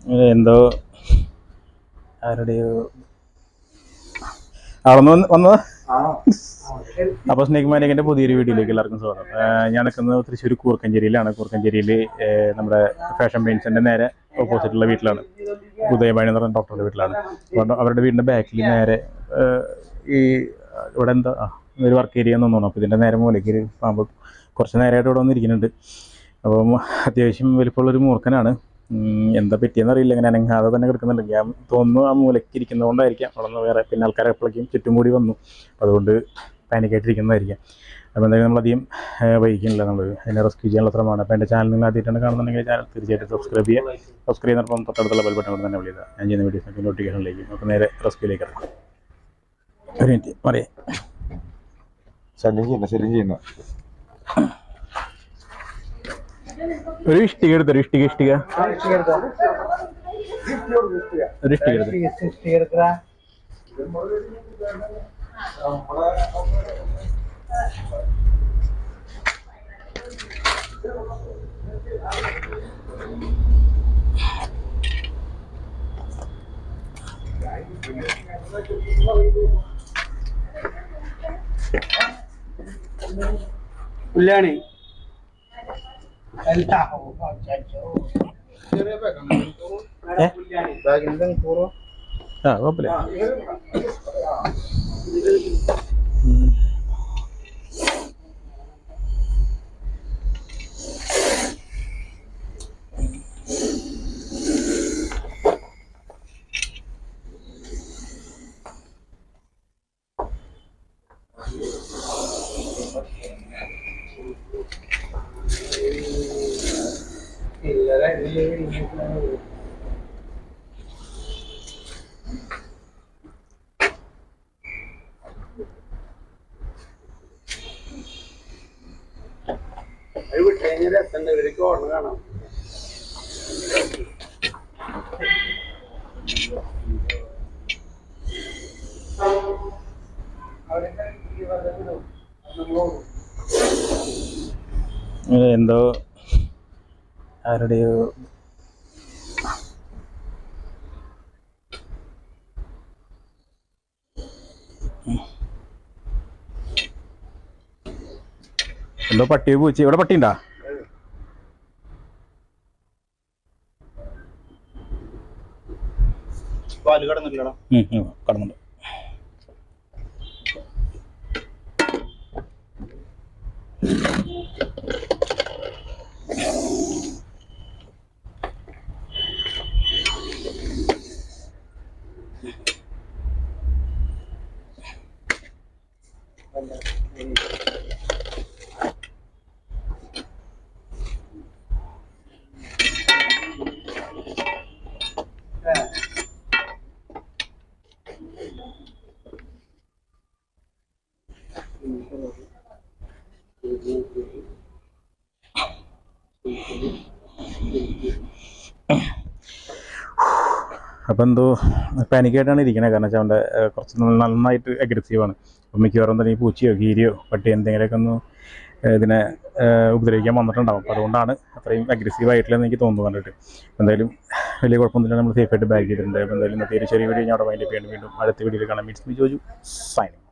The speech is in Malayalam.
എന്തോ ആരുടെയോ അവിടെ നിന്ന് വന്നത്. അപ്പോൾ സ്നേക് മാനിക്കിൻ്റെ പുതിയൊരു വീഡിയോയിലേക്ക് എല്ലാവർക്കും സ്വാഗതം. ഞാൻ നിൽക്കുന്നത് തൃശ്ശൂർ കൂർക്കഞ്ചേരിയിലാണ്. കൂർക്കഞ്ചേരിയിൽ നമ്മുടെ ഫാഷൻ പെയിൻസിൻ്റെ നേരെ ഓപ്പോസിറ്റുള്ള വീട്ടിലാണ്. ഉദയഭാനി എന്ന് പറഞ്ഞ ഡോക്ടറുടെ വീട്ടിലാണ്. അപ്പോൾ അവരുടെ വീടിൻ്റെ ബാക്കിൽ നേരെ ഈ ഇവിടെ എന്താ ഒരു വർക്ക് ഏരിയ എന്ന് തോന്നുന്നു. അപ്പോൾ ഇതിൻ്റെ നേരെ മൂലയ്ക്ക് ഒരു പാമ്പ് കുറച്ച് നേരമായിട്ട് ഇവിടെ വന്നിരിക്കുന്നുണ്ട്. അപ്പം അത്യാവശ്യം വലിപ്പമുള്ളൊരു മൂർഖനാണ്. എന്താ പറ്റിയെന്ന് അറിയില്ല, ഇങ്ങനെ അനങ്ങാതെ തന്നെ കിടക്കുന്നുണ്ട്. ഞാൻ തോന്നുന്നു ആ മൂലയ്ക്ക് ഇരിക്കുന്നതുകൊണ്ടായിരിക്കാം. അവിടെ നിന്ന് വേറെ പിന്നെ ആൾക്കാരെ എപ്പോഴേക്കും ചുറ്റും കൂടി വന്നു, അതുകൊണ്ട് പാനിക്കായിട്ടിരിക്കുന്നതായിരിക്കാം. അപ്പോൾ എന്തായാലും നമ്മളധികം വൈകിക്കുന്നില്ല, നമ്മൾ അതിനെ റെസ്ക്യൂ ചെയ്യാനുള്ള ശ്രമമാണ്. അപ്പോൾ എൻ്റെ ചാനൽ നിങ്ങൾ ആദ്യമായിട്ടാണ് കാണുന്നുണ്ടെങ്കിൽ ചാനൽ തീർച്ചയായിട്ടും സബ്സ്ക്രൈബ് ചെയ്യുക. സബ്സ്ക്രൈബ് ചെയ്യുന്നപ്പം തൊട്ടടുത്തുള്ള ബെൽ ബട്ടൺ കൊണ്ട് തന്നെ വിളിക്കുക. ഞാൻ ചെയ്യുന്ന വീഡിയോസിനൊക്കെ നോട്ടിഫിക്കേഷനിലേക്ക് നമുക്ക് നേരെ റെസ്ക്യൂയിലേക്ക് ഇറങ്ങാം. ഒരു മിനിറ്റ് പറയാം. ശല്യം ചെയ്യുന്ന ഒരു ഇഷ്ടിക എടുത്തൊരു ഇഷ്ടിക ഒരു ഇഷ്ടിക എടുത്ത് ഉള്ളാണി കുഴപ്പമില്ല. കാണാം. എന്തോ ആരുടെയോ എന്തോ പട്ടിയെ പൂച്ച. ഇവിടെ പട്ടിയുണ്ടാ? പാല് കടന്നില്ലടാ. കടന്നുണ്ട്. അപ്പോൾ എന്തോ പാനിക്കായിട്ടാണ് ഇരിക്കണത്. കാരണം വെച്ചാൽ അവൻ്റെ കുറച്ച് നന്നായിട്ട് അഗ്രസീവാണ്. അപ്പം മിക്കവാറും തന്നെ ഈ പൂച്ചയോ കീരിയോ പട്ടിയോ എന്തെങ്കിലുമൊക്കെ ഒന്ന് ഇതിനെ ഉപദ്രവിക്കാൻ വന്നിട്ടുണ്ടാവും. അപ്പോൾ അതുകൊണ്ടാണ് അത്രയും അഗ്രസീവായിട്ടില്ലെന്ന് എനിക്ക് തോന്നുന്നു കണ്ടിട്ട്. എന്തായാലും വലിയ കുഴപ്പമൊന്നുമില്ല, നമ്മൾ സേഫായിട്ട് ബാഗ് ചെയ്തിട്ടുണ്ട്. അപ്പോൾ എന്തായാലും ഇന്നത്തെ ഒരു ചെറിയ വീഡിയോ ഞാൻ അവിടെ വൈൻഡപ്പ് ചെയ്യേണ്ടി വീണ്ടും അടുത്ത വീഡിയോയിൽ കാണാം. Meats me Joju signing.